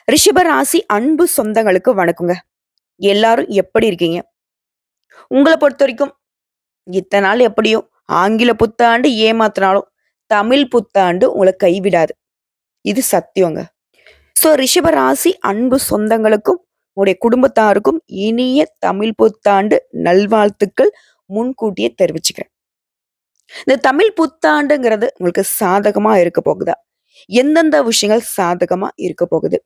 ரிஷபராசி அன்பு சொந்தங்களுக்கு வணக்கங்க. எல்லாரும் எப்படி இருக்கீங்க? உங்கள பொறுத்தவரைக்கும் இத்தன நாள் எப்படியோ ஆங்கில புத்தாண்டு ஏமாத்துனாலும், தமிழ் புத்தாண்டு உங்கள கைவிடாது. இது சத்தியங்க. ரிஷபராசி அன்பு சொந்தங்களுக்கும், உங்களுடைய குடும்பத்தாருக்கும் இனிய தமிழ் புத்தாண்டு நல்வாழ்த்துக்கள் முன்கூட்டியே தெரிவிச்சுக்கிறேன். இந்த தமிழ் புத்தாண்டுங்கிறது உங்களுக்கு சாதகமா இருக்க போகுதா? எந்தெந்த விஷயங்கள் சாதகமா இருக்க போகுது?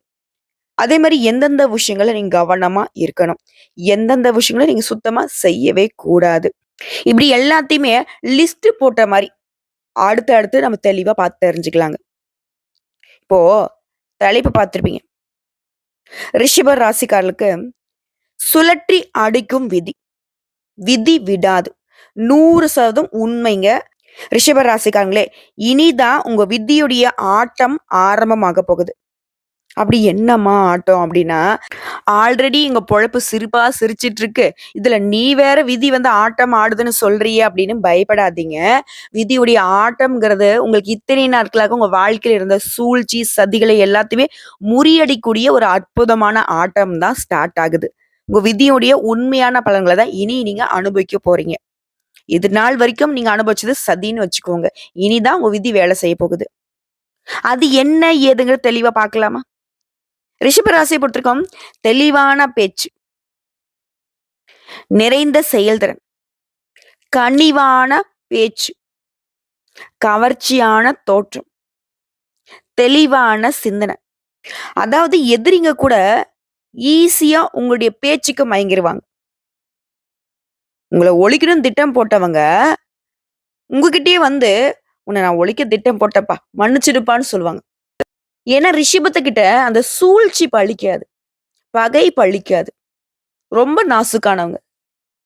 அதே மாரி எந்தெந்த விஷயங்கள நீங்க கவனமா இருக்கணும். எந்தெந்த விஷயங்கள நீங்க சுத்தமா செய்யவே கூடாது. இப்படி எல்லாத்தையுமே லிஸ்ட் போட்ட மாரி, அடுத்து அடுத்து நம்ம தெளிவா பார்த்து தெரிஞ்சுக்கலாங்க. இப்போ தலைப்பு பார்த்திருப்பீங்க. ரிஷப ராசிக்காரர்களுக்கு சுழற்றி அடிக்கும் விதி. விதி விடாது. 100% உண்மைங்க. ரிஷப ராசிக்காரங்களே, இனிதான் உங்க விதியுடைய ஆட்டம் ஆரம்பமாக போகுது. அப்படி என்னம்மா ஆட்டம் அப்படின்னா, ஆல்ரெடி எங்க பொழப்பு சிரிப்பா சிரிச்சிட்டு இருக்கு. இதுல நீ வேற விதி வந்து ஆட்டம் ஆடுதுன்னு சொல்றியே அப்படின்னு பயப்படாதீங்க. விதியுடைய ஆட்டம்ங்கிறது உங்களுக்கு இத்தனை நாட்களாக உங்க வாழ்க்கையில இருந்த சூழ்ச்சி, சதிகளை எல்லாத்தையுமே முறியடிக்கூடிய ஒரு அற்புதமான ஆட்டம் தான் ஸ்டார்ட் ஆகுது. உங்க விதியுடைய உண்மையான பலன்கள தான் இனி நீங்க அனுபவிக்க போறீங்க. இது நாள் வரைக்கும் நீங்க அனுபவிச்சது சதின்னு வச்சுக்கோங்க. இனிதான் உங்க விதி வேலை செய்ய போகுது. அது என்ன ஏதுங்கிறது தெளிவா பார்க்கலாமா? ரிஷப ராசியை பொறுத்திருக்கும் தெளிவான பேச்சு, நிறைந்த செயல்திறன், கனிவான பேச்சு, கவர்ச்சியான தோற்றம், தெளிவான சிந்தனை. அதாவது எதிரிங்க கூட ஈஸியா உங்களுடைய பேச்சுக்கு மயங்கிருவாங்க. உங்கள ஒழிக்கணும்னு திட்டம் போட்டவங்க உங்ககிட்டயே வந்து உன்னை நான் ஒழிக்க திட்டம் போட்டப்பா மன்னிச்சிடுப்பான்னு சொல்லுவாங்க. ஏன்னா ரிஷபத்துக்கிட்ட அந்த சூழ்ச்சி பழிக்காது, பகை பழிக்காது. ரொம்ப நாசுக்கானவங்க,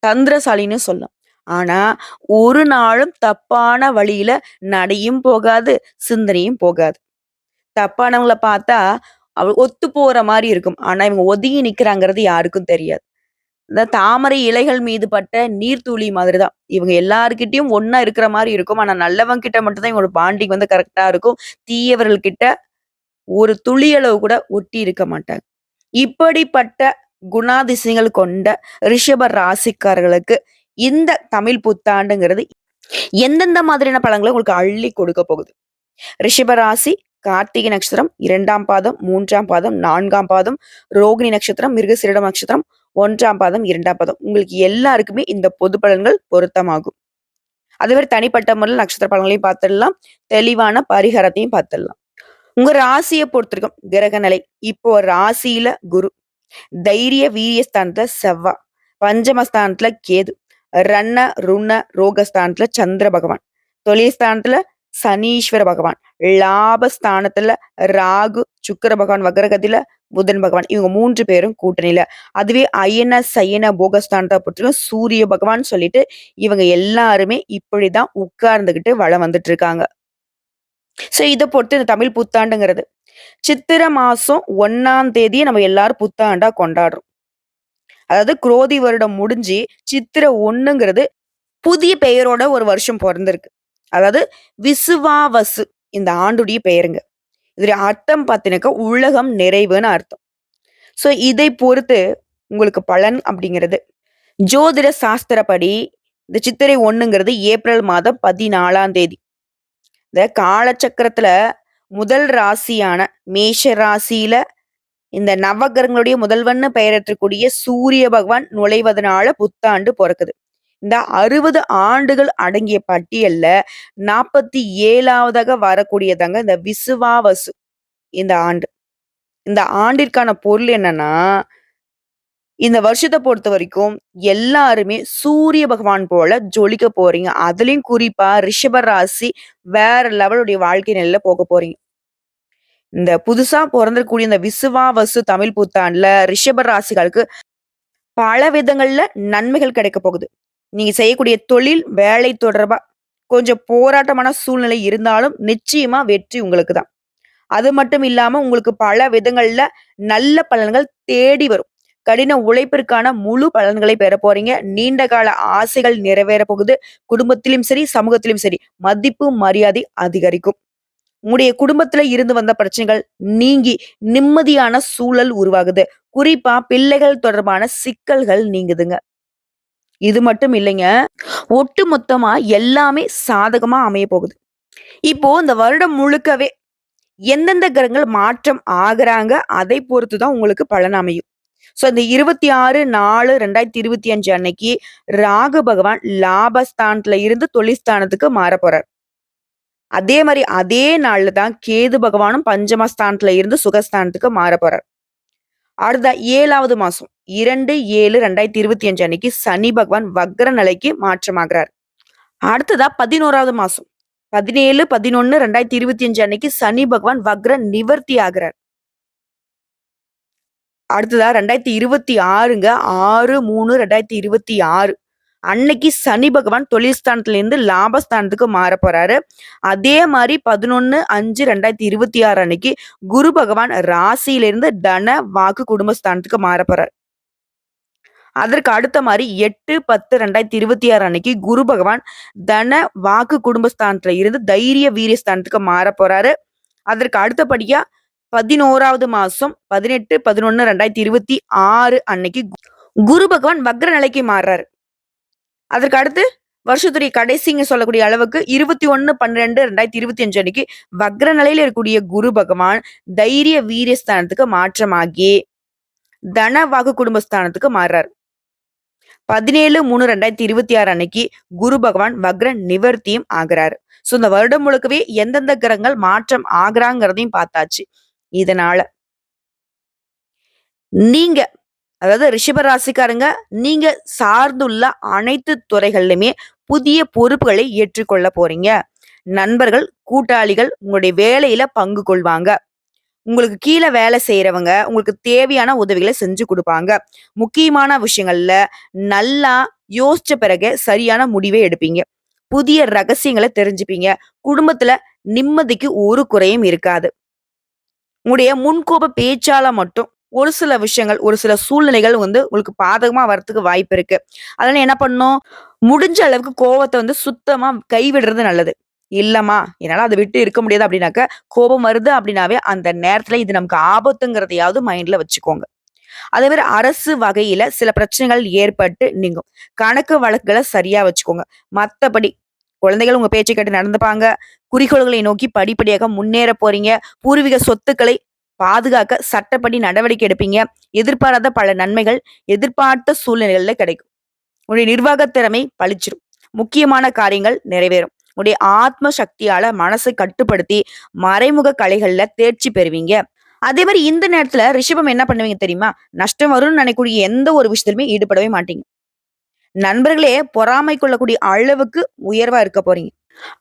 தந்திரசாலின்னு சொல்லலாம். ஆனா ஒரு நாளும் தப்பான வழியில நடையும் போகாது, சிந்தனையும் போகாது. தப்பானவங்கள பார்த்தா ஒத்து போற மாரி இருக்கும். ஆனா இவங்க ஒதுங்கி நிக்கிறாங்கிறது யாருக்கும் தெரியாது. இந்த தாமரை இலைகள் மீது பட்ட நீர்த்துளி மாதிரி தான். இவங்க எல்லார்கிட்டயும் ஒண்ணா இருக்கிற மாரி இருக்கும். ஆனா நல்லவங்க கிட்ட மட்டும் தான் இவங்களோட பாண்டிங் வந்து கரெக்ட்டா இருக்கும். தீயவர்கள் கிட்ட ஒரு துளியளவு கூட ஒட்டி இருக்க மாட்டாங்க. இப்படிப்பட்ட குணாதிசயங்கள் கொண்ட ரிஷப ராசிக்காரர்களுக்கு இந்த தமிழ் புத்தாண்டுங்கிறது எந்தெந்த மாதிரியான பலன்களை உங்களுக்கு அள்ளி கொடுக்க போகுது? ரிஷப ராசி கார்த்திகை நட்சத்திரம் 2ஆம் பாதம், 3ஆம் பாதம், 4ஆம் பாதம், ரோகிணி நட்சத்திரம், மிருகசீரிடம் நட்சத்திரம் 1ஆம் பாதம், 2ஆம் பாதம். உங்களுக்கு எல்லாருக்குமே இந்த பொது பலன்கள் பொருத்தமாகும். அதுவரை தனிப்பட்ட முறையில் நட்சத்திர பலன்களையும் பார்த்துடலாம். தெளிவான பரிகாரத்தையும் பார்த்துடலாம். உங்க ராசியை பொறுத்திருக்கும் கிரக நிலை. இப்போ ராசியில குரு, தைரிய வீரியஸ்தானத்துல செவ்வா, பஞ்சமஸ்தானத்துல கேது, ரன்ன ருண ரோகஸ்தானத்துல சந்திர பகவான், தொழில் ஸ்தானத்துல சனீஸ்வர பகவான், லாபஸ்தானத்துல ராகு, சுக்கிர பகவான் வக்ரகதியில, புதன் பகவான், இவங்க 3 பேரும் கூட்டணியில. அதுவே அயன சயன போகஸ்தானத்தை பொறுத்திருக்கும் சூரிய பகவான் சொல்லிட்டு இவங்க எல்லாருமே இப்படிதான் உட்கார்ந்துகிட்டு வளம் வந்துட்டு இருக்காங்க. இத பொறுத்து இந்த தமிழ் புத்தாண்டுங்கிறது சித்திரை மாசம் 1ஆம் தேதியை நம்ம எல்லாரும் புத்தாண்டா கொண்டாடுறோம். அதாவது குரோதி வருடம் முடிஞ்சு சித்திரை 1ங்கிறது புதிய பெயரோட ஒரு வருஷம் பொறந்திருக்கு. அதாவது விசுவாவசு இந்த ஆண்டுடைய பெயருங்க. இதுல அர்த்தம் பார்த்தீங்கன்னாக்கா உலகம் நிறைவுன்னு அர்த்தம். இதை பொறுத்து உங்களுக்கு பலன் அப்படிங்கிறது ஜோதிட சாஸ்திரப்படி இந்த சித்திரை 1ங்கிறது ஏப்ரல் மாதம் 14ஆம் தேதி. இந்த காலச்சக்கரத்துல முதல் ராசியான மேஷ ராசியில இந்த நவகிரகங்களுடைய முதல்வன்னு பெயரற்றக்கூடிய சூரிய பகவான் நுழைவதனால புத்தாண்டு பிறக்குது. இந்த 60 ஆண்டுகள் அடங்கிய பட்டியல்ல 47ஆவதாக வரக்கூடியதாங்க இந்த விசுவாவசு இந்த ஆண்டு. இந்த ஆண்டிற்கான பொருள் என்னன்னா, இந்த வருஷத்தை பொறுத்த வரைக்கும் எல்லாருமே சூரிய பகவான் போல ஜொலிக்க போறீங்க. அதுலயும் குறிப்பா ரிஷப ராசி வேற லெவலுடைய வாழ்க்கை நிலையில போக போறீங்க. இந்த புதுசா பொறந்திருக்கக்கூடிய இந்த விசுவாவசு தமிழ் புத்தாண்டுல ரிஷப ராசிகளுக்கு பல விதங்கள்ல நன்மைகள் கிடைக்க போகுது. நீங்க செய்யக்கூடிய தொழில், வேலை தொடர்பா கொஞ்சம் போராட்டமான சூழ்நிலை இருந்தாலும் நிச்சயமா வெற்றி உங்களுக்கு தான். அது மட்டும் இல்லாம உங்களுக்கு பல விதங்கள்ல நல்ல பலன்கள் தேடி வரும். கடின உழைப்பிற்கான முழு பலன்களை பெற போறீங்க. நீண்ட கால ஆசைகள் நிறைவேற போகுது. குடும்பத்திலும் சரி, சமூகத்திலும் சரி மதிப்பு, மரியாதை அதிகரிக்கும். உங்களுடைய குடும்பத்துல இருந்து வந்த பிரச்சனைகள் நீங்கி நிம்மதியான சூழல் உருவாகுது. குறிப்பா பிள்ளைகள் தொடர்பான சிக்கல்கள் நீங்குதுங்க. இது மட்டும் இல்லைங்க. ஒட்டு மொத்தமா எல்லாமே சாதகமா அமைய போகுது. இப்போ இந்த வருடம் முழுக்கவே எந்தெந்த கிரகங்கள் மாற்றம் ஆகுறாங்க, அதை பொறுத்து தான் உங்களுக்கு பலன் அமையும். ஸோ இந்த 26/4/2025 அன்னைக்கு ராகு பகவான் லாபஸ்தானத்துல இருந்து தொழில்ஸ்தானத்துக்கு மாறப் போறார். அதே மாரி அதே நாள்ல தான் கேது பகவானும் பஞ்சமஸ்தானத்துல இருந்து சுகஸ்தானத்துக்கு மாறப் போறார். அடுத்த 7வது மாசம் 2/7/2025 அன்னைக்கு சனி பகவான் வக்ர நிலைக்கு மாற்றமாகிறார். அடுத்ததா 11வது மாசம் 17/11/2025 அன்னைக்கு சனி பகவான் வக்ர நிவர்த்தி ஆகுறார். அடுத்ததா 2026ங்க 6/3/2026 அன்னைக்கு சனி பகவான் தொழில் ஸ்தானத்துல இருந்து லாபஸ்தானத்துக்கு மாற போறாரு. அதே மாதிரி 11/5/2026 அன்னைக்கு குரு பகவான் ராசியிலிருந்து தன வாக்கு குடும்பஸ்தானத்துக்கு மாற போறார். அதற்கு அடுத்த மாதிரி 8/10/2026 அன்னைக்கு குரு பகவான் தன வாக்கு குடும்பஸ்தானத்துல இருந்து தைரிய வீரியஸ்தானத்துக்கு மாற போறாரு. அதற்கு அடுத்தபடியா 11வது மாசம் 18/11/2026 அன்னைக்கு குரு பகவான் வக்ர நிலைக்கு மாறுறாரு. அதற்கு அடுத்து வருஷத்துடைய கடைசிங்க சொல்லக்கூடிய அளவுக்கு 21/12/2025 அன்னைக்கு வக்ர நிலையில இருக்கக்கூடிய குரு பகவான் தைரிய வீரியஸ்தானத்துக்கு மாற்றமாகி தன வாக்கு குடும்பஸ்தானத்துக்கு மாறுறாரு. 17/3/2026 அன்னைக்கு குரு பகவான் வக்ர நிவர்த்தியும் ஆகிறாரு. ஸோ இந்த வருடம் முழுக்கவே எந்தெந்த கிரகங்கள் மாற்றம் ஆகுறாங்கிறதையும் பார்த்தாச்சு. இதனால நீங்க அதாவது ரிஷப ராசிக்காரங்க நீங்க சார்ந்துள்ள அனைத்து துறைகள்லையுமே புதிய பொறுப்புகளை ஏற்றுக்கொள்ள போறீங்க. நண்பர்கள், கூட்டாளிகள் உங்களுடைய வேலையில பங்கு கொள்வாங்க. உங்களுக்கு கீழே வேலை செய்யறவங்க உங்களுக்கு தேவையான உதவிகளை செஞ்சு கொடுப்பாங்க. முக்கியமான விஷயங்கள்ல நல்லா யோசிச்ச பிறகு சரியான முடிவை எடுப்பீங்க. புதிய ரகசியங்களை தெரிஞ்சுப்பீங்க. குடும்பத்துல நிம்மதிக்கு ஒரு குறையும் இருக்காது. உங்களுடைய முன்கோப பேச்சால மட்டும் ஒரு சில விஷயங்கள், ஒரு சில சூழ்நிலைகள் உங்களுக்கு பாதகமா வரத்துக்கு வாய்ப்பு இருக்கு. அதனால என்ன பண்ணணும்? முடிஞ்ச அளவுக்கு கோவத்த சுத்தமா கைவிடுறது நல்லது. இல்லம்மா, என்னால அத விட்டு இருக்க முடியாது அப்படின்னாக்க, கோபம் வருது அப்படின்னாவே அந்த நேரத்துல இது நமக்கு ஆபத்துங்கிறதையாவது மைண்ட்ல வச்சுக்கோங்க. அதே மாரி அரசு வகையில சில பிரச்சனைகள் ஏற்பட்டு நீங்கும். கணக்கு வழக்குகள சரியா வச்சுக்கோங்க. மத்தபடி குழந்தைகள் உங்க பேச்ச கேட்டு நடந்துப்பாங்க. குறிக்கோள்களை நோக்கி படிப்படியாக முன்னேற போறீங்க. பூர்வீக சொத்துக்களை பாதுகாக்க சட்டப்படி நடவடிக்கை எடுப்பீங்க. எதிர்பாராத பல நன்மைகள் எதிர்பார்த்த சூழ்நிலைகள்ல கிடைக்கும். உங்களுடைய நிர்வாக திறமை பளிச்சிரும். முக்கியமான காரியங்கள் நிறைவேறும். உங்களுடைய ஆத்ம சக்தியால மனசை கட்டுப்படுத்தி மறைமுக கலைகள்ல தேர்ச்சி பெறுவீங்க. அதே மாதிரி இந்த நேரத்துல ரிஷபம் என்ன பண்ணுவீங்க தெரியுமா? நஷ்டம் வரும்னு நினைக்கக்கூடிய எந்த ஒரு விஷயத்திலுமே ஈடுபடவே மாட்டீங்க. நண்பர்களே பொறாமை கொள்ளக்கூடிய அளவுக்கு உயர்வா இருக்க போறீங்க.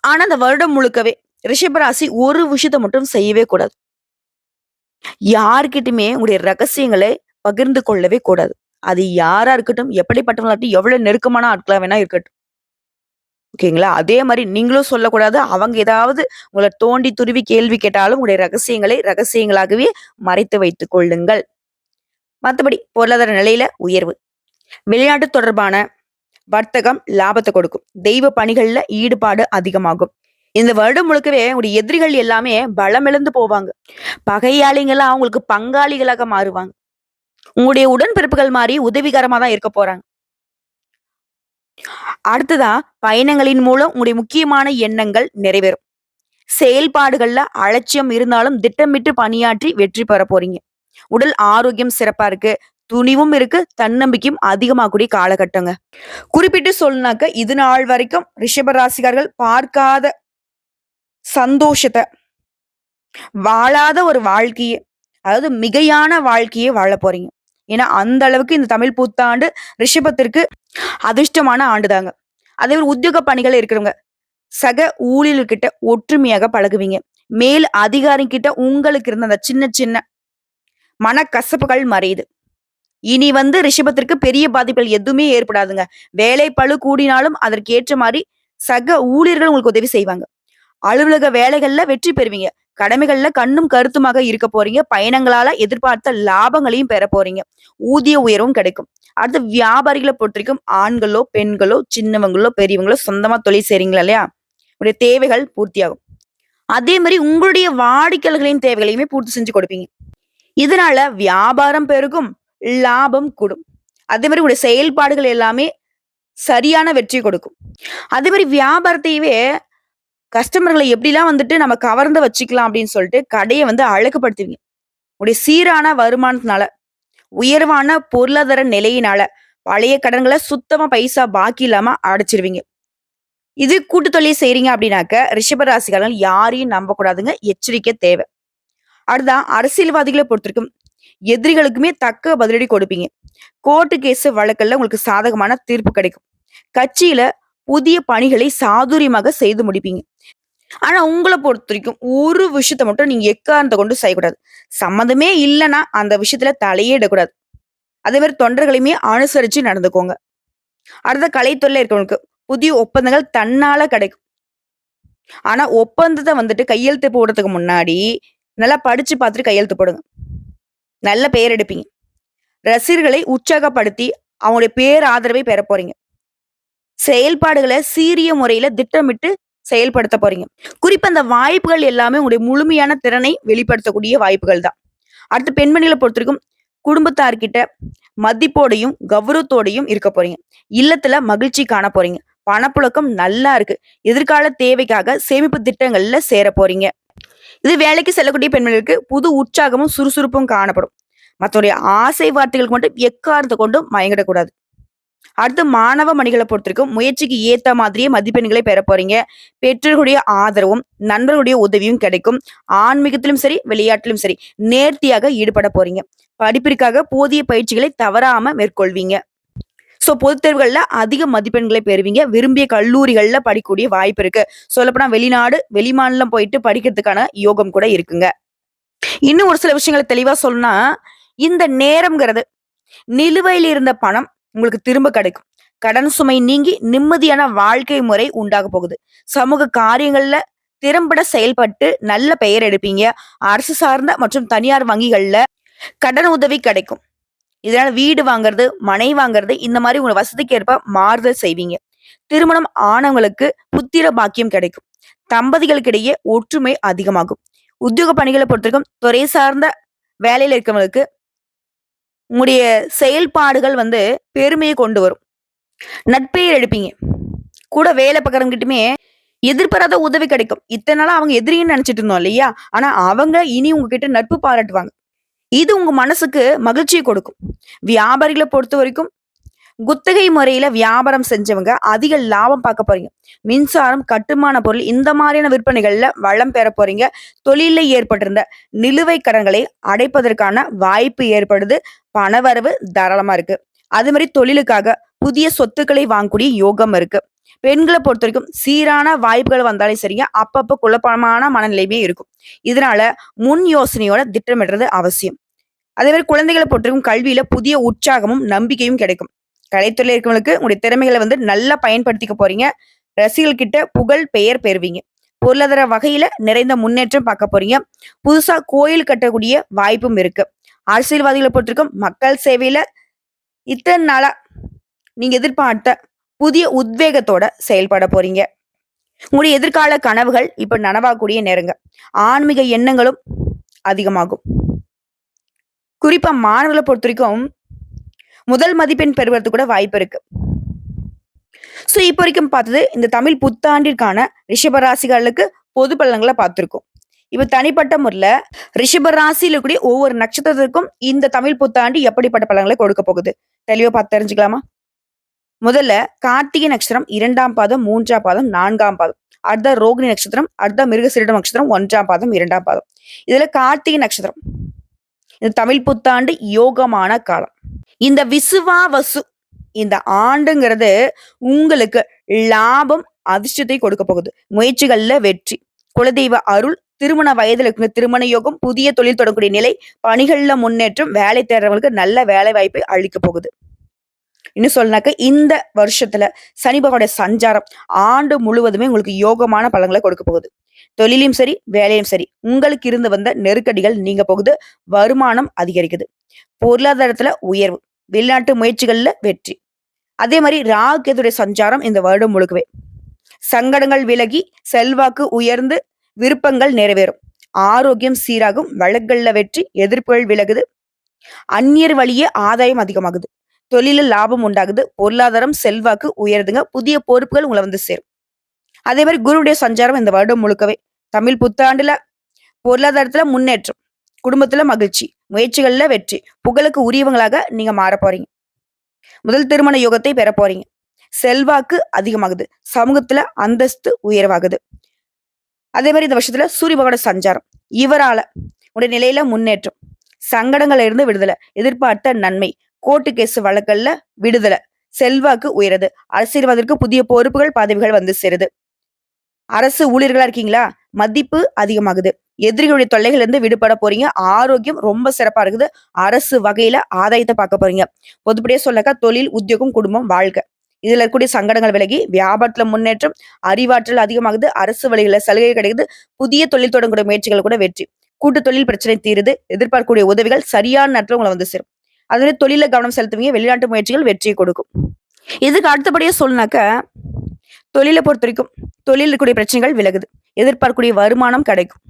ஆனா அந்த வருடம் முழுக்கவே ரிஷபராசி ஒரு விஷயத்த மட்டும் செய்யவே கூடாது. யார்கிட்டயுமே உங்களுடைய ரகசியங்களை பகிர்ந்து கொள்ளவே கூடாது. அது யாரா இருக்கட்டும், எப்படிப்பட்டவங்களாகட்டும், எவ்வளவு நெருக்கமான ஆட்களா வேணா இருக்கட்டும். ஓகேங்களா? அதே மாரி நீங்களும் சொல்லக்கூடாது. அவங்க ஏதாவது உங்கள தோண்டி துருவி கேள்வி கேட்டாலும் உங்களுடைய ரகசியங்களை ரகசியங்களாகவே மறைத்து வைத்துக் கொள்ளுங்கள். மத்தபடி பொருளாதார நிலையில உயர்வு. வெளிநாட்டு தொடர்பான வர்த்தகம் லாபத்த கொடுக்கும். தெய்வ பணிகள்ல ஈடுபாடு அதிகமாகும். இந்த வருடம் முழுக்கவே உங்களுடைய எதிரிகள் எல்லாமே பலமிழந்து போவாங்க. பகையாளிங்கலாம் உங்களுக்கு பங்காளிகளாக மாறுவாங்க. உங்களுடைய உடன்பிறப்புகள் மாறி உதவிகரமா தான் இருக்க போறாங்க. அடுத்ததா பயணங்களின் மூலம் உங்களுடைய முக்கியமான எண்ணங்கள் நிறைவேறும். செயல்பாடுகள்ல அலட்சியம் இருந்தாலும் திட்டமிட்டு பணியாற்றி வெற்றி பெற போறீங்க. உடல் ஆரோக்கியம் சிறப்பா இருக்கு. துணிவும் இருக்கு. தன்னம்பிக்கையும் அதிகமாகக்கூடிய காலகட்டங்க. குறிப்பிட்டு சொல்லனாக்க இது நாள் வரைக்கும் ரிஷப ராசிகார்கள் பார்க்காத சந்தோஷத்த வாழாத ஒரு வாழ்க்கையே அதாவது மிகையான வாழ்க்கையே வாழ போறீங்க. ஏன்னா அந்த அளவுக்கு இந்த தமிழ் புத்தாண்டு ரிஷபத்திற்கு அதிர்ஷ்டமான ஆண்டுதாங்க. அதே ஒரு உத்தியோக பணிகள் இருக்கிறவங்க சக ஊழியர்கிட்ட ஒற்றுமையாக பழகுவீங்க. மேல் அதிகாரி கிட்ட உங்களுக்கு இருந்த அந்த சின்ன சின்ன மனக்கசப்புகள் மறையுது. இனி ரிஷபத்திற்கு பெரிய பாதிப்புகள் எதுவுமே ஏற்படாதுங்க. வேலை பளு கூடினாலும் அதற்கு ஏற்ற மாதிரி சக ஊழியர்கள் உங்களுக்கு உதவி செய்வாங்க. அலுவலக வேலைகள்ல வெற்றி பெறுவீங்க. கடமைகள்ல கண்ணும் கருத்துமாக இருக்க போறீங்க. பயணங்களால எதிர்பார்த்த லாபங்களையும் பெற போறீங்க. ஊதிய உயர்வும் கிடைக்கும். அடுத்து வியாபாரிகளை பொறுத்தவரைக்கும் ஆண்களோ, பெண்களோ, சின்னவங்களோ, பெரியவங்களோ சொந்தமா தொழில் செய்றீங்களா இல்லையா? உடைய தேவைகள் பூர்த்தியாகும். அதே மாரி உங்களுடைய வாடிக்கையாளர்களின் தேவைகளையுமே பூர்த்தி செஞ்சு கொடுப்பீங்க. இதனால வியாபாரம் பெருகும், லாபம் கூடும். அதே மாரி உங்களுடைய செயல்பாடுகள் எல்லாமே சரியான வெற்றி கொடுக்கும். அதே மாரி வியாபாரத்தையவே கஸ்டமர்கள எப்படிலாம் வந்துட்டு நம்ம கவர்ந்து வச்சுக்கலாம் அப்படின்னு சொல்லிட்டு கடைய வந்து அழகுபடுத்துவீங்க. உங்களுடைய சீரான வருமானத்தினால, உயர்வான பொருளாதார நிலையினால, பழைய கடன்கள சுத்தமா பைசா பாக்கி இல்லாம அடைச்சிருவீங்க. இது கூட்டு தொழில் செய்றீங்க அப்படின்னாக்க, ரிஷப ராசிக்காரர்கள் யாரையும் நம்பக்கூடாதுங்க. எச்சரிக்கை தேவை. அடுத்ததா அரசியல்வாதிகள பொறுத்தவரைக்கும், எதிரிகளுக்குமே தக்க பதிலடி கொடுப்பீங்க. கோர்ட்டு கேஸ் வழக்குல உங்களுக்கு சாதகமான தீர்ப்பு கிடைக்கும். கட்சியில புதிய பணிகளை சாதுரியமாக செய்து முடிப்பீங்க. ஆனா உங்கள பொறுத்தவரைக்கும் ஒரு விஷயத்த மட்டும் நீங்க எக்காரணத்த கொண்டு செய்யக்கூடாது. சம்மந்தமே இல்லன்னா அந்த விஷயத்துல தலையே இடக்கூடாது. அதே மாரி தொண்டர்களையுமே அனுசரிச்சு நடந்துக்கோங்க. அடுத்த கலைத்துறையில இருக்கிறவங்களுக்கு புதிய ஒப்பந்தங்கள் தன்னால கிடைக்கும். ஆனா ஒப்பந்தத்த வந்துட்டு கையெழுத்து போடுறதுக்கு முன்னாடி நல்லா படிச்சு பார்த்துட்டு கையெழுத்து போடுங்க. நல்ல பெயர் எடுப்பீங்க. ரசிகர்களை உற்சாகப்படுத்தி அவங்களுடைய பேர் ஆதரவை பெற போறீங்க. செயல்பாடுகள சீரிய முறையில திட்டமிட்டு செயல்படுத்த போறீங்க. குறிப்பா அந்த வாய்ப்புகள் எல்லாமே உங்களுடைய முழுமையான திறனை வெளிப்படுத்தக்கூடிய வாய்ப்புகள் தான். அடுத்து பெண்மணிகள பொறுத்தவரைக்கும் குடும்பத்தார்கிட்ட மதிப்போடையும், கௌரவத்தோடையும் இருக்க போறீங்க. இல்லத்துல மகிழ்ச்சி காண போறீங்க. பணப்புழக்கம் நல்லா இருக்கு. எதிர்கால தேவைக்காக சேமிப்பு திட்டங்கள்ல சேர போறீங்க. இது வேலைக்கு செல்லக்கூடிய பெண்களுக்கு புது உற்சாகமும், சுறுசுறுப்பும் காணப்படும். மத்தவங்களுடைய ஆசை வார்த்தைகளுக்கு மட்டும் எக்காரணத்த கொண்டும் மயங்கிடக்கூடாது. அடுத்து மாணவ மணிகள பொறுத்தவரைக்கும் முயற்சிக்கு ஏத்த மாதிரியே மதிப்பெண்களை பெற போறீங்க. பெற்றோர்களுடைய ஆதரவும், நண்பர்களுடைய உதவியும் கிடைக்கும். ஆன்மீகத்திலும் சரி, விளையாட்டிலும் சரி, நேர்த்தியாக ஈடுபட போறீங்க. படிப்பிற்காக போதிய பயிற்சிகளை தவறாம மேற்கொள்வீங்க. பொதுத் தேர்வுகள்ல அதிக மதிப்பெண்களை பெறுவீங்க. விரும்பிய கல்லூரிகள்ல படிக்கக்கூடிய வாய்ப்பு இருக்கு. சொல்லப்போனா வெளிநாடு, வெளிமாநிலம் போயிட்டு படிக்கிறதுக்கான யோகம் கூட இருக்குங்க. இன்னும் ஒரு சில விஷயங்கள தெளிவா சொல்லணும்னா, இந்த நேரம்ங்கிறது நிலுவையில் இருந்த பணம் உங்களுக்கு திரும்ப கிடைக்கும். கடன் சுமை நீங்கி நிம்மதியான வாழ்க்கை முறை உண்டாக போகுது. சமூக காரியங்கள்ல திறம்பட செயல்பட்டு நல்ல பெயர் எடுப்பீங்க. அரசு சார்ந்த மற்றும் தனியார் வங்கிகள்ல கடன் உதவி கிடைக்கும். இதனால வீடு வாங்குறது, மனை வாங்குறது இந்த மாரி உங்க வசதிக்கு ஏற்ப மாறுதல் செய்வீங்க. திருமணம் ஆனவங்களுக்கு புத்திர பாக்கியம் கிடைக்கும். தம்பதிகளுக்கிடையே ஒற்றுமை அதிகமாகும். உத்தியோக பணிகளை பொறுத்தவரைக்கும் துறை சார்ந்த வேலையில இருக்கவங்களுக்கு உங்களுடைய செயல்பாடுகள் வந்து பெருமையை கொண்டு வரும். நட்பெயர் எடுப்பீங்க. கூட வேலை பார்க்குறவங்ககிட்டயுமே எதிர்பாராத உதவி கிடைக்கும். இத்தன நாளா அவங்க எதிரின்னு நினைச்சிட்டு இருந்தோம் இல்லையா? ஆனா அவங்க இனி உங்ககிட்ட நட்பு பாராட்டுவாங்க. இது உங்க மனசுக்கு மகிழ்ச்சியை கொடுக்கும். வியாபாரிகள பொறுத்தவரைக்கும் குத்தகை முறையில வியாபாரம் செஞ்சவங்க அதிக லாபம் பார்க்க போறீங்க. மின்சாரம், கட்டுமான பொருள் இந்த மாதிரியான விற்பனைகள்ல வளம் பெற போறீங்க. தொழில்ல ஏற்பட்டிருந்த நிலுவை கடன்களை அடைப்பதற்கான வாய்ப்பு ஏற்படுது. பணவரவு தாராளமா இருக்கு. அது மாதிரி தொழிலுக்காக புதிய சொத்துக்களை வாங்கக்கூடிய யோகம் இருக்கு. பெண்கள பொறுத்தவரைக்கும் சீரான வாய்ப்புகள் வந்தாலும் சரிங்க, அப்பப்ப குழப்பமான மனநிலையுமே இருக்கும். இதனால முன் யோசனையோட திட்டமிடுறது அவசியம். அதே மாரி குழந்தைகள பொறுத்தவரைக்கும் கல்வியில புதிய உற்சாகமும், நம்பிக்கையும் கிடைக்கும். கலைத்துறையில இருக்கிறவங்களுக்கு உங்களுடைய திறமைகள வந்து நல்லா பயன்படுத்திக்க போறீங்க. ரசிகர்கள் கிட்ட புகழ், பெயர் பெறுவீங்க. பொருளாதார வகையில நிறைந்த முன்னேற்றம் பார்க்க போறீங்க. புதுசா கோயில் கட்டக்கூடிய வாய்ப்பும் இருக்கு. அரசியல்வாதிகள பொறுத்தவரைக்கும் மக்கள் சேவையில இத்தன நாளா நீங்க எதிர்பார்த்த புதிய உத்வேகத்தோட செயல்பட போறீங்க. உங்களுடைய எதிர்கால கனவுகள் இப்ப நனவாகக்கூடிய நேரங்க. ஆன்மீக எண்ணங்களும் அதிகமாகும். குறிப்பா மாணவர்கள பொறுத்தவரைக்கும் முதல் மதிப்பெண் பெறுவதற்கு கூட வாய்ப்பு இருக்கு. இப்ப வரைக்கும் பார்த்தது இந்த தமிழ் புத்தாண்டிற்கான ரிஷப ராசிகளுக்கு பொது பலன்கள பார்த்திருக்கோம். இப்ப தனிப்பட்ட முறையில ரிஷப ராசியில இருக்கக்கூடிய ஒவ்வொரு நட்சத்திரத்திற்கும் இந்த தமிழ் புத்தாண்டு எப்படிப்பட்ட பலன்களை கொடுக்க போகுது தெளிவா பார்த்து தெரிஞ்சுக்கலாமா? முதல்ல கார்த்திகை நட்சத்திரம் 2ஆம் பாதம், 3ஆம் பாதம், 4ஆம் பாதம். அடுத்த ரோகிணி நட்சத்திரம், அடுத்த மிருகசீரிடம் நட்சத்திரம் 1ஆம் பாதம், 2ஆம் பாதம். இதுல கார்த்திகை நட்சத்திரம் இந்த தமிழ் புத்தாண்டு யோகமான காலம். இந்த விசுவாவசு இந்த ஆண்டுங்கிறது உங்களுக்கு லாபம், அதிர்ஷ்டத்தை கொடுக்க போகுது. முயற்சிகள்ல வெற்றி, குலதெய்வ அருள், திருமண வயதுல இருக்கிற திருமண யோகம், புதிய தொழில் தொடங்கக்கூடிய நிலை, பணிகள்ல முன்னேற்றம், வேலை தேடுறவங்களுக்கு நல்ல வேலை வாய்ப்பை அளிக்க போகுது. இன்னும் சொல்லனாக்க இந்த வருஷத்துல சனி பகவானுடைய சஞ்சாரம் ஆண்டு முழுவதுமே உங்களுக்கு யோகமான பலன்களை கொடுக்க போகுது. தொழிலையும் சரி, வேலையும் சரி, உங்களுக்கு இருந்து வந்த நெருக்கடிகள் நீங்க போகுது. வருமானம் அதிகரிக்குது. பொருளாதாரத்துல உயர்வு, வெளிநாட்டு முயற்சிகள்ல வெற்றி. அதே மாதிரி ராகு கேதுடைய சஞ்சாரம் இந்த வருடம் முழுக்கவே சங்கடங்கள் விலகி செல்வாக்கு உயர்ந்து விருப்பங்கள் நிறைவேறும். ஆரோக்கியம் சீராகும். வழக்குகள்ல வெற்றி. எதிர்ப்புகள் விலகுது. அந்நியர் வழியே ஆதாயம் அதிகமாகுது. தொழில்ல லாபம் உண்டாகுது. பொருளாதாரம் செல்வாக்கு உயருதுங்க. புதிய பொறுப்புகள் உங்கள வந்து சேரும். அதே மாரி குருவுடைய சஞ்சாரம் இந்த வருடம் முழுக்கவே தமிழ் புத்தாண்டுல பொருளாதாரத்துல முன்னேற்றம், குடும்பத்துல மகிழ்ச்சி, முயற்சிகள்ல வெற்றி, புகழுக்கு உரியவங்களாக நீங்க மாறப் போறீங்க. முதல் திருமண யோகத்தை பெறப் போறீங்க. செல்வாக்கு அதிகமாகுது. சமூகத்துல அந்தஸ்து உயர்வாகுது. அதே மாரி இந்த வருஷத்துல சூரிய பகவானோட சஞ்சாரம். இவரால உடைய நிலையில முன்னேற்றம், சங்கடங்கள்ல இருந்து விடுதலை, எதிர்பார்த்த நன்மை, கோர்ட்டு கேஸ் வழக்கல்ல விடுதலை, செல்வாக்கு உயருது. அரசியல்வாதிற்கு புதிய பொறுப்புகள், பதவிகள் வந்து சேருது. அரசு ஊழியர்களா இருக்கீங்களா? மதிப்பு அதிகமாகுது. எதிரிகளுடைய தொல்லைகள்ல இருந்து விடுபட போறீங்க. ஆரோக்கியம் ரொம்ப சிறப்பா இருக்குது. அரசு வகையில ஆதாயத்த பார்க்க போறீங்க. பொதுப்படியா சொல்லக்கா தொழில், உத்தியோகம், குடும்பம், வாழ்க்கை. இதுல இருக்கக்கூடிய சங்கடங்கள் விலகி, வியாபாரத்துல முன்னேற்றம், அறிவாற்றல் அதிகமாகுது. அரசு வழிகள்ல சலுகை கிடைக்குது. புதிய தொழில் தொடங்கக்கூடிய முயற்சிகள் கூட வெற்றி. கூட்டு தொழில் பிரச்சனை தீருது. எதிர்பார்க்கக்கூடிய உதவிகள் சரியான நேரத்துல உங்களை வந்து சேரும். அதுவே தொழில கவனம் செலுத்துவீங்க. வெளிநாட்டு முயற்சிகள் வெற்றியை கொடுக்கும். இதுக்கு அடுத்தபடியா சொல்லனாக்க, தொழில பொறுத்தவரைக்கும் தொழில் இருக்கக்கூடிய பிரச்சனைகள் விலகுது. எதிர்பார்க்கக்கூடிய வருமானம் கிடைக்கும்.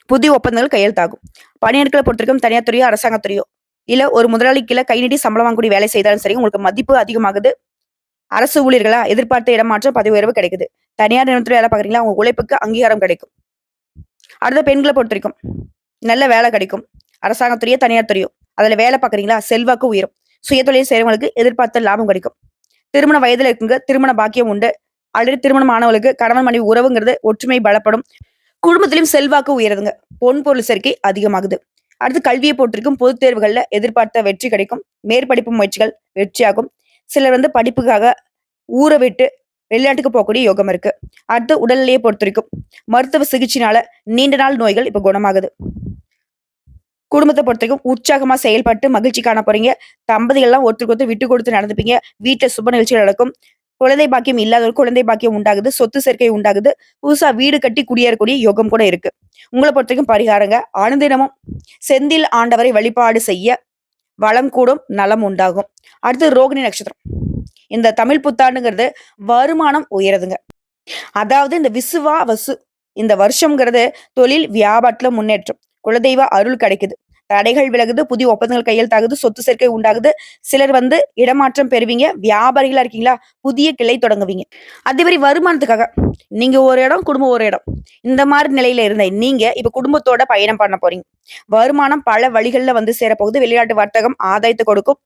புதிய ஒப்பந்தங்கள் கையெழுத்தாகும். பணியாட்களை பொறுத்தவரைக்கும் தனியார் துறையோ, அரசாங்கத் துறையோ, இல்ல ஒரு முதலாளி கீழ கை நீட்டி சம்பளம் வாங்கக்கூடிய வேலை செய்தாலும் சரி, உங்களுக்கு மதிப்பு அதிகமாகுது. அரசு ஊழியர்களா எதிர்பார்த்த இடமாற்றம், பதவி உயர்வு கிடைக்குது. தனியார் நிறுவனத்துல வேலை பார்க்குறீங்களா, உங்க உழைப்புக்கு அங்கீகாரம் கிடைக்கும். அடுத்த பெண்களை பொறுத்தவரைக்கும் நல்ல வேலை கிடைக்கும். அரசாங்கத் துறையோ, தனியார் துறையோ, அதுல வேலை பார்க்குறீங்களா, செல்வாக்கு உயரும். சுயதொழில் செய்றவங்களுக்கு எதிர்பார்த்த லாபம் கிடைக்கும். திருமண வயதுல இருக்குங்க, திருமண பாக்கியம் உண்டு. ஆல்ரெடி திருமணமானவங்களுக்கு கணவன் மனைவி உறவுங்கிறது ஒற்றுமை பலப்படும். குடும்பத்திலும் செல்வாக்கு உயருதுங்க. பொன் பொருள் சேர்க்கை அதிகமாகுது. அடுத்து கல்வியை பொறுத்திருக்கும் பொதுத் தேர்வுகள்ல எதிர்பார்த்த வெற்றி கிடைக்கும். மேற்படிப்பு முயற்சிகள் வெற்றியாகும். சிலர் வந்து படிப்புக்காக ஊரை விட்டு வெளிநாட்டுக்கு போகக்கூடிய யோகம் இருக்கு. அடுத்து உடல்நிலையை பொறுத்திருக்கும் மருத்துவ சிகிச்சையினால நீண்ட நாள் நோய்கள் இப்ப குணமாகுது. குடும்பத்தை பொறுத்தவரைக்கும் உற்சாகமா செயல்பட்டு மகிழ்ச்சி காண போறீங்க. தம்பதிகள்லாம் ஒருத்தருக்கு ஒருத்தர் விட்டு கொடுத்து நடந்துப்பீங்க. வீட்டுல சுப நிகழ்ச்சிகள் நடக்கும். குழந்தை பாக்கியம் இல்லாதவருக்கு குழந்தை பாக்கியம் உண்டாகுது. சொத்து சேர்க்கை உண்டாகுது. புதுசா வீடு கட்டி குடியேறக்கூடிய யோகம் கூட இருக்கு. உங்களை பொறுத்தவரைக்கும் பரிகாரங்க அனுதினமும் செந்தில் ஆண்டவரை வழிபாடு செய்ய வளம் கூடும், நலம் உண்டாகும். அடுத்து ரோகிணி நட்சத்திரம். இந்த தமிழ் புத்தாண்டுங்கிறது வருமானம் உயருதுங்க. அதாவது இந்த விசுவா வசு இந்த வருஷம்ங்கிறது தொழில் வியாபாரத்துல முன்னேற்றம், குலதெய்வ அருள் கிடைக்குது, தடைகள் விலகுது, புதிய ஒப்பந்தங்கள் கையெழுத்தாகுது, சொத்து சேர்க்கை உண்டாகுது. சிலர் வந்து இடமாற்றம் பெறுவீங்க. வியாபாரிகளா இருக்கீங்களா, புதிய கிளை தொடங்குவீங்க. அதே மாதிரி வருமானத்துக்காக நீங்க ஒரு இடம், குடும்பம் ஒரு இடம், இந்த மாதிரி நிலையில இருந்த நீங்க இப்ப குடும்பத்தோட பயணம் பண்ண போறீங்க. வருமானம் பல வழிகள்ல வந்து சேரப்போகுது. வெளிநாட்டு வர்த்தகம் ஆதாயத்தை கொடுக்கும்.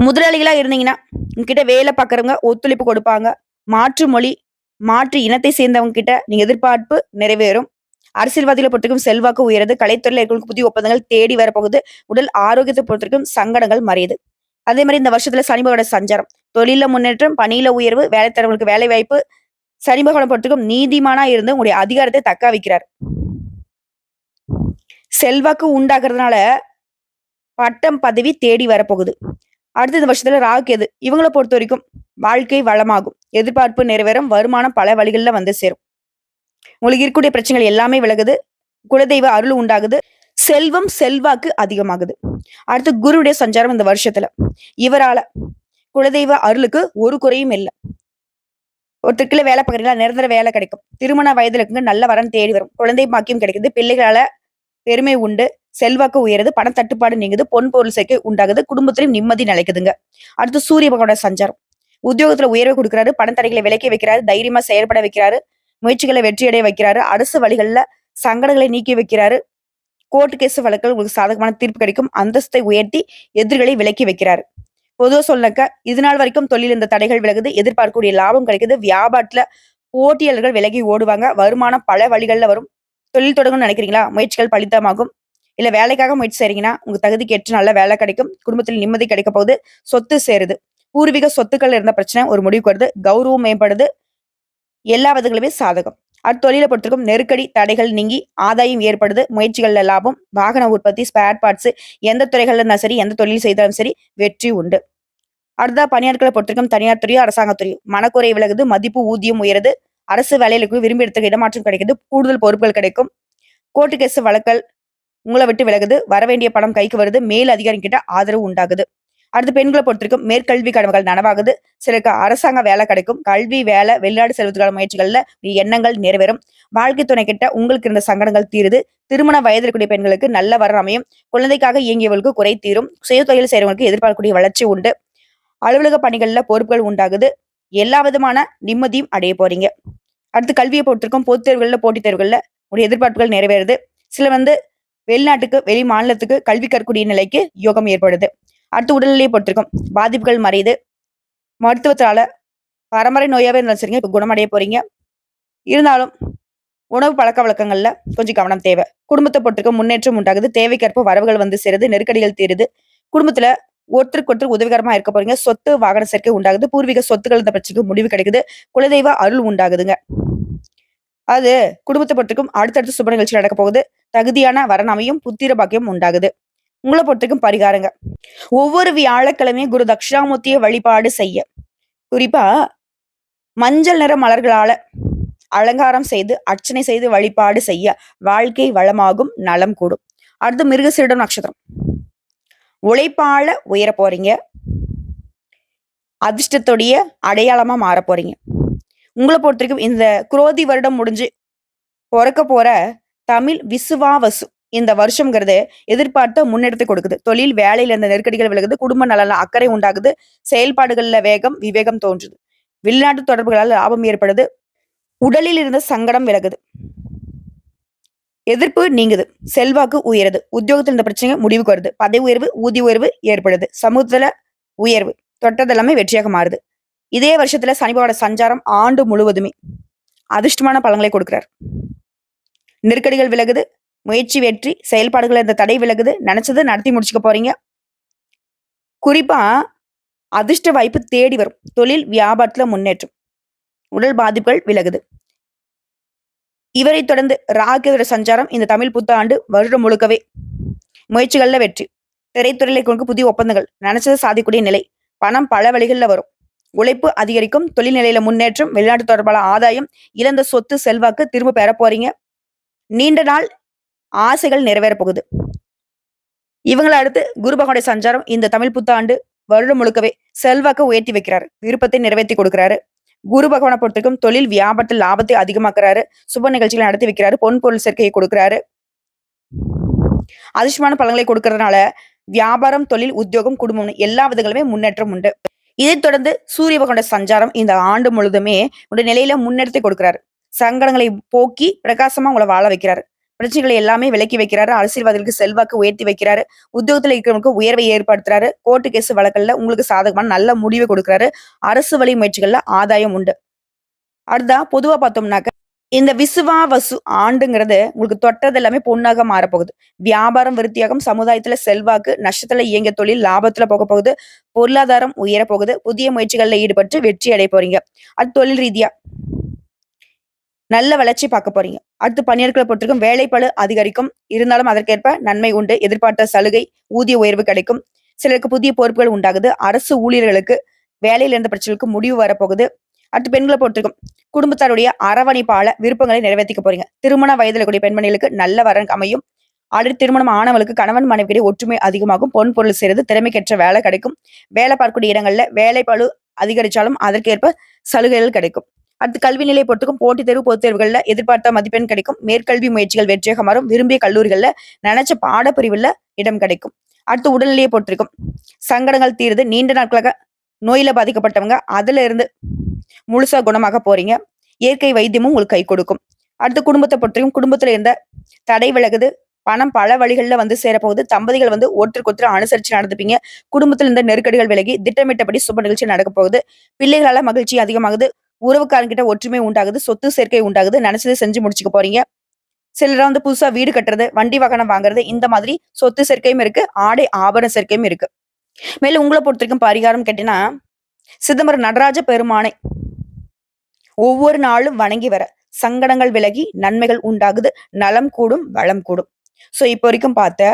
முதலாளிகளா இருந்தீங்கன்னா உங்ககிட்ட வேலை பார்க்கறவங்க ஒத்துழைப்பு கொடுப்பாங்க. மாற்று மொழி, மாற்று இனத்தை சேர்ந்தவங்க கிட்ட நீங்க எதிர்பார்ப்பு நிறைவேறும். அரசியல்வாதிகளை பொறுத்தவரைக்கும் செல்வாக்கு உயருது. கலைத்துறையில இருக்கிறவங்களுக்கு புதிய ஒப்பந்தங்கள் தேடி வரப்போகுது. உடல் ஆரோக்கியத்தை பொறுத்தவரைக்கும் சங்கடங்கள் மறையுது. அதே மாதிரி இந்த வருஷத்துல சனி பகவானோட சஞ்சாரம். தொழில முன்னேற்றம், பணியில உயர்வு, வேலை தரவங்களுக்கு வேலை வாய்ப்பு. சனி பகவானை பொறுத்தவரைக்கும் நீதிமானா இருந்து உங்களுடைய அதிகாரத்தை தக்க வைக்கிறார். செல்வாக்கு உண்டாக்குறதுனால பட்டம் பதவி தேடி வரப்போகுது. அடுத்த இந்த வருஷத்துல ராகு கேது இவங்களை பொறுத்த வரைக்கும் வாழ்க்கை வளமாகும். எதிர்பார்ப்பு நிறைவேறும். வருமானம் பல வழிகள்ல வந்து சேரும். உங்களுக்கு இருக்கக்கூடிய பிரச்சனைகள் எல்லாமே விலகுது. குலதெய்வ அருள் உண்டாகுது. செல்வம் செல்வாக்கு அதிகமாகுது. அடுத்து குருவுடைய சஞ்சாரம் இந்த வருஷத்துல. இவரால குலதெய்வ அருளுக்கு ஒரு குறையும் இல்லை. ஒருத்தருக்குள்ள வேலை பார்க்குறீங்களா, நிரந்தர வேலை கிடைக்கும். திருமண வயதுல இருக்குங்க, நல்ல வரன் தேடி வரும். குழந்தை பாக்கியம் கிடைக்குது. பிள்ளைகளால பெருமை உண்டு. செல்வாக்கு உயருது. பண தட்டுப்பாடு நீங்குது. பொன் பொருள் சேர்க்கை உண்டாகுது. குடும்பத்திலும் நிம்மதி நிலைக்குதுங்க. அடுத்து சூரிய பகவானோட சஞ்சாரம். உத்தியோகத்துல உயர்வு கொடுக்குறாரு. பணத்தடைகளை விலக்கி வைக்கிறாரு. தைரியமா செயல்பட வைக்கிறாரு. முயற்சிகளை வெற்றியடைய வைக்கிறாரு. அரசு வழிகள்ல சங்கடங்களை நீக்கி வைக்கிறாரு. கோர்ட் கேஸ் வழக்குகள் உங்களுக்கு சாதகமான தீர்ப்பு கிடைக்கும். அந்தஸ்தை உயர்த்தி எதிர்களை விலக்கி வைக்கிறாரு. பொதுவா சொல்லக்க இது நாள் வரைக்கும் தொழில் இந்த தடைகள் விலகுது. எதிர்பார்க்கக்கூடிய லாபம் கிடைக்குது. வியாபாரத்துல போட்டியாளர்கள் விலகி ஓடுவாங்க. வருமானம் பல வழிகள்ல வரும். தொழில் தொடங்கணும்னு நினைக்கிறீங்களா, முயற்சிகள் பலிதமாகும். இல்ல வேலைக்காக முயற்சி செய்றீங்கன்னா உங்க தகுதிக்கு ஏற்ற நல்ல வேலை கிடைக்கும். குடும்பத்தில் நிம்மதி கிடைக்க போகுது. சொத்து சேருது. பூர்வீக சொத்துக்கள் இருந்த பிரச்சனை ஒரு முடிவுக்கு வருது. கௌரவம் மேம்படுது. எல்லா விதங்களுமே சாதகம். அடுத்த தொழிலை பொறுத்திருக்கும் நெருக்கடி தடைகள் நீங்கி ஆதாயம் ஏற்படுது. முயற்சிகள்ல லாபம். வாகன உற்பத்தி, ஸ்பேர் பார்ட்ஸ், எந்த துறைகள்ல இருந்தாலும் சரி, எந்த தொழில் செய்தாலும் சரி வெற்றி உண்டு. அடுத்ததா பணியாட்களை பொறுத்திருக்கும் தனியார் துறையோ, அரசாங்கத் துறையோ மனக்குறை விலகுது. மதிப்பு ஊதியம் உயருது. அரசு வேலைகளுக்கு விரும்பி இடத்துக்கு இடமாற்றம் கிடைக்குது. கூடுதல் பொறுப்புகள் கிடைக்கும். கோர்ட்டு கேஸ் வழக்கல் உங்களை விட்டு விலகுது. வரவேண்டிய பணம் கைக்கு வருது. மேல் அதிகாரி கிட்ட ஆதரவு உண்டாகுது. அடுத்து பெண்களை பொறுத்திருக்கும் மேற்கல்வி கனவுகள் நனவாகுது. சிலருக்கு அரசாங்க வேலை கிடைக்கும். கல்வி, வேலை, வெளிநாடு செல்வதற்கான முயற்சிகள்ல எண்ணங்கள் நிறைவேறும். வாழ்க்கை துணை கிட்ட உங்களுக்கு இருந்த சங்கடங்கள் தீருது. திருமண வயதில் கூடிய பெண்களுக்கு நல்ல வரன் அமையும். குழந்தைக்காக இயங்கியவர்களுக்கு குறை தீரும். சுய தொழில் செய்றவங்களுக்கு எதிர்பார்க்கக்கூடிய வளர்ச்சி உண்டு. அலுவலக பணிகள்ல பொறுப்புகள் உண்டாகுது. எல்லா விதமான நிம்மதியும் அடைய போறீங்க. அடுத்து கல்வியை பொறுத்திருக்கும் பொதுத் தேர்வுகள்ல, போட்டித் தேர்வுகள்ல உடைய எதிர்பார்ப்புகள் நிறைவேறுது. சில வெளிநாட்டுக்கு, வெளி மாநிலத்துக்கு கல்வி கற்கக்கூடிய நிலைக்கு யோகம் ஏற்படுது. அடுத்து உடல்நிலையை பொறுத்திருக்கும் பாதிப்புகள் மறையுது. மருத்துவத்தால பரம்பரை நோயாவே இருந்தாலும் சரிங்க, இப்ப குணமடைய போறீங்க. இருந்தாலும் உணவு பழக்க வழக்கங்கள்ல கொஞ்சம் கவனம் தேவை. குடும்பத்தை பொறுத்திருக்கும் முன்னேற்றம் உண்டாகுது. தேவைக்கேற்ப வரவுகள் வந்து சேருது. நெருக்கடிகள் தீருது. குடும்பத்துல ஒருத்தருக்கு ஒருத்தர் உதவிகரமா இருக்க போறீங்க. சொத்து வாகன சேர்க்கை உண்டாகுது. பூர்வீக சொத்துக்கள் இந்த பிரச்சனைக்கு முடிவு கிடைக்குது. குலதெய்வ அருள் உண்டாகுதுங்க. அது குடும்பத்தை பொறுத்திருக்கும் அடுத்தடுத்து சுப நிகழ்ச்சி நடக்க போகுது. தகுதியான வரன் அமையும். புத்திர பாக்கியம் உண்டாகுது. உங்களை பொறுத்திருக்கும் பரிகாரங்க. ஒவ்வொரு வியாழக்கிழமையும் குரு தட்சிணாமூர்த்தியை வழிபாடு செய்ய, குறிப்பா மஞ்சள் நிற மலர்களால அலங்காரம் செய்து அர்ச்சனை செய்து வழிபாடு செய்ய வாழ்க்கை வளமாகும், நலம் கூடும். அடுத்து மிருகசீரிடம் நட்சத்திரம். உழைப்பால உயர போறீங்க. அதிர்ஷ்டத்துடைய அடையாளமா மாற போறீங்க. உங்களை பொறுத்தவரைக்கும் இந்த குரோதி வருடம் முடிஞ்சு பிறக்க போற தமிழ் விசுவாவசு இந்த வருஷம்ங்கிறது எதிர்பார்த்த முன்னெடுத்து கொடுக்குது. தொழில், வேலையில இருந்த நெருக்கடிகள் விலகுது. குடும்ப நலன அக்கறை உண்டாகுது. செயல்பாடுகள்ல வேகம், விவேகம் தோன்றுது. வெளிநாட்டு தொடர்புகளால் லாபம் ஏற்படுது. உடலில் இருந்த சங்கடம் விலகுது. எதிர்ப்பு நீங்குது. செல்வாக்கு உயருது. உத்தியோகத்தில் இருந்த பிரச்சனை முடிவுக்கு வருது. பதவி உயர்வு, ஊதிய உயர்வு ஏற்படுது. சமூகத்துல உயர்வு, தொட்டதெல்லாமே வெற்றியாக மாறுது. இதே வருஷத்துல சனிபாவோட சஞ்சாரம் ஆண்டு முழுவதுமே அதிர்ஷ்டமான பலன்களை கொடுக்கிறார். நெருக்கடிகள் விலகுது. முயற்சி வெற்றி. செயல்பாடுகள் இந்த தடை விலகுது. நினைச்சது நடத்தி முடிச்சுக்க போறீங்க. குறிப்பா அதிர்ஷ்ட வாய்ப்பு தேடி வரும். தொழில், வியாபாரத்துல முன்னேற்றம். உடல் பாதிப்புகள் விலகுது. இவரை தொடர்ந்து ராகுவோட சஞ்சாரம் இந்த தமிழ் புத்தாண்டு வருடம் முழுக்கவே முயற்சிகள்ல வெற்றி. திரைத்துறையில கொண்டு புதிய ஒப்பந்தங்கள், நினைச்சதை சாதிக்கக்கூடிய நிலை. பணம் பல வழிகள்ல வரும். உழைப்பு அதிகரிக்கும். தொழில் நிலையில முன்னேற்றம். வெளிநாட்டு தொடர்பான ஆதாயம். இழந்த சொத்து, செல்வாக்கு திரும்ப பெற போறீங்க. நீண்ட நாள் ஆசைகள் நிறைவேற போகுது. இவங்களை அடுத்து குரு பகவானுடைய சஞ்சாரம் இந்த தமிழ் புத்தாண்டு வருடம் முழுக்கவே செல்வாக்க உயர்த்தி வைக்கிறாரு. விருப்பத்தை நிறைவேற்றி கொடுக்கிறாரு. குரு பகவானை பொறுத்திருக்கும் தொழில், வியாபாரத்தில் லாபத்தை அதிகமாக்குறாரு. சுப நிகழ்ச்சிகளை நடத்தி வைக்கிறாரு. பொன் பொருள் சேர்க்கையை கொடுக்கிறாரு. அதிர்ஷ்டமான பலன்களை கொடுக்கறதுனால வியாபாரம், தொழில், உத்தியோகம், குடும்பம் எல்லா விதங்களுமே முன்னேற்றம் உண்டு. இதைத் தொடர்ந்து சூரிய பகவானோட சஞ்சாரம் இந்த ஆண்டு முழுதுமே உடைய நிலையில முன்னெடுத்து கொடுக்கிறாரு. சங்கடங்களை போக்கி பிரகாசமா உங்களை வாழ வைக்கிறாரு. பிரச்சனைகளை எல்லாமே விலக்கி வைக்கிறாரு. அரசியல்வாதிகளுக்கு செல்வாக்கு உயர்த்தி வைக்கிறாரு. உத்தியோகத்துல இருக்கிறவங்களுக்கு உயர்வை ஏற்படுத்துறாரு. கோர்ட்டு கேஸ் வழக்கல்ல உங்களுக்கு சாதகமான நல்ல முடிவை கொடுக்கிறாரு. அரசு வழி முயற்சிகள்ல ஆதாயம் உண்டு. அடுத்தா பொதுவா பார்த்தோம்னாக்க இந்த விசுவாவசு ஆண்டுங்கிறது உங்களுக்கு தொட்டது எல்லாமே பொண்ணாக மாறப்போகுது. வியாபாரம் விருத்தியாகும். சமுதாயத்துல செல்வாக்கு. நஷ்டத்துல இயங்கிய தொழில் லாபத்துல போக போகுது. பொருளாதாரம் உயர போகுது. புதிய முயற்சிகள்ல ஈடுபட்டு வெற்றி அடைய போறீங்க. அது தொழில் ரீதியா நல்ல வளர்ச்சி பார்க்க போறீங்க. அடுத்து பணியாட்களை பொறுத்திருக்கும் வேலைப்பளு அதிகரிக்கும். இருந்தாலும் அதற்கேற்ப நன்மை உண்டு. எதிர்பார்த்த சலுகை, ஊதிய உயர்வு கிடைக்கும். சிலருக்கு புதிய பொறுப்புகள் உண்டாகுது. அரசு ஊழியர்களுக்கு வேலையில இருந்த பிரச்சனைகளுக்கு முடிவு வரப்போகுது. அடுத்து பெண்களை பொறுத்திருக்கும் குடும்பத்தாருடைய அரவணைப்பால விருப்பங்களை நிறைவேற்றிக்க போறீங்க. திருமண வயதில் கூடிய பெண்மணிகளுக்கு நல்ல வரன் அமையும். ஆல்ரெடி திருமணம் ஆனவங்களுக்கு கணவன் மனைவிக்கிடையே ஒற்றுமை அதிகமாகும். பொன் பொருள் சேருது. திறமைக்கேற்ற வேலை கிடைக்கும். வேலை பார்க்கக்கூடிய இடங்கள்ல வேலைப்பளு அதிகரிச்சாலும் அதற்கேற்ப சலுகைகள் கிடைக்கும். அடுத்து கல்வி நிலையை பொறுத்துக்கும் போட்டித் தேர்வு, பொதுத் தேர்வுகள்ல எதிர்பார்த்த மதிப்பெண் கிடைக்கும். மேற்கல்வி முயற்சிகள் வெற்றியாக மாறும். விரும்பிய கல்லூரிகள்ல நினைச்ச பாடப்பிரிவுல இடம் கிடைக்கும். அடுத்து உடல்நிலையை பொறுத்திருக்கும் சங்கடங்கள் தீருது. நீண்ட நாட்களாக நோயில பாதிக்கப்பட்டவங்க அதுல இருந்து முழுசா குணமாக போறீங்க. இயற்கை வைத்தியமும் உங்களுக்கு கை கொடுக்கும். அடுத்து குடும்பத்தை பொறுத்திருக்கும் குடும்பத்துல இருந்த தடை விலகுது. பணம் பல வழிகள்ல வந்து சேரப்போகுது. தம்பதிகள் ஒருத்தருக்கு ஒருத்தர் அனுசரிச்சு நடந்துப்பீங்க. குடும்பத்தில் இருந்த நெருக்கடிகள் விலகி திட்டமிட்டபடி சுப நிகழ்ச்சி நடக்க போகுது. பிள்ளைகளால மகிழ்ச்சி அதிகமாகுது. உறவுக்காரங்கிட்ட ஒற்றுமை உண்டாகுது. சொத்து சேர்க்கை உண்டாகுது. நினைச்சதை செஞ்சு முடிச்சுக்க போறீங்க. சிலர் புதுசா வீடு கட்டுறது, வண்டி வாகனம் வாங்குறது, இந்த மாதிரி சொத்து சேர்க்கையும் இருக்கு. ஆடை ஆபரண சேர்க்கையும் இருக்கு. மேலும் உங்களை பொறுத்திருக்கும் பரிகாரம் கேட்டீங்கன்னா, சிதம்பரம் நடராஜ பெருமானை ஒவ்வொரு நாளும் வணங்கி வர சங்கடங்கள் விலகி நன்மைகள் உண்டாகுது. நலம் கூடும், வளம் கூடும். சோ இப்போ வரைக்கும் பார்த்த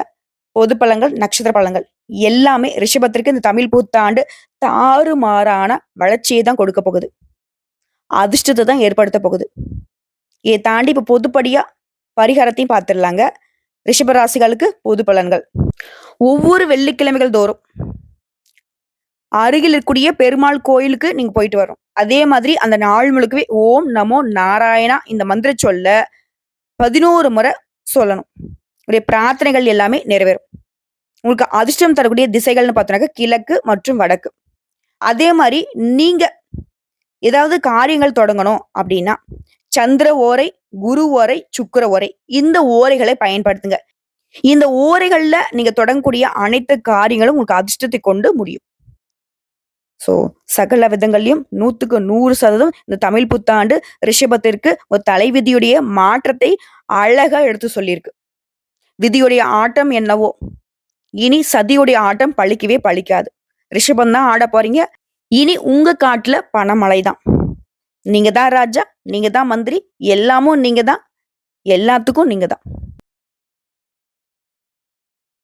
பொது பலன்கள், நட்சத்திர பலன்கள் எல்லாமே ரிஷபத்திற்கு இந்த தமிழ் புத்தாண்டு தாறுமாறான வளர்ச்சியை தான் கொடுக்க போகுது. அதிர்ஷ்டத்தை தான் ஏற்படுத்த போகுது. இதை தாண்டி இப்ப பொதுப்படியா பரிகாரத்தையும் பார்த்துடலாங்க. ரிஷபராசிகளுக்கு பொது பலன்கள். ஒவ்வொரு வெள்ளிக்கிழமைகள் தோறும் அருகில் இருக்கக்கூடிய பெருமாள் கோயிலுக்கு நீங்க போயிட்டு வரணும். அதே மாதிரி அந்த நாள் முழுக்கவே ஓம் நமோ நாராயணா இந்த மந்திர சொல்ல 11 முறை சொல்லணும். உங்களுடைய பிரார்த்தனைகள் எல்லாமே நிறைவேறும். உங்களுக்கு அதிர்ஷ்டம் தரக்கூடிய திசைகள்னு பார்த்தோம்னாக்க கிழக்கு மற்றும் வடக்கு. அதே மாரி நீங்க ஏதாவது காரியங்கள் தொடங்கணும் அப்படின்னா, சந்திர ஓரை, குரு ஓரை, சுக்கிர ஓரை இந்த ஓரைகளை பயன்படுத்துங்க. இந்த ஓரைகள்ல நீங்க தொடங்கக்கூடிய அனைத்து காரியங்களும் உங்களுக்கு அதிர்ஷ்டத்தை கொண்டு முடியும். ஸோ, சகல விதங்கள்லயும் 100க்கு 100% இந்த தமிழ் புத்தாண்டு ரிஷபத்திற்கு ஒரு தலைவிதியுடைய மாற்றத்தை அழகா எடுத்து சொல்லியிருக்கு. விதியுடைய ஆட்டம் என்னவோ, இனி சதியுடைய ஆட்டம் பலிக்கவே பலிக்காது. ரிஷபம் தான் ஆடப் போறீங்க. இனி உங்க காட்டுல பணமழை தான். நீங்க தான் ராஜா, நீங்க தான் மந்திரி, எல்லாமும் நீங்க தான். எல்லாத்துக்கும் நீங்க தான்.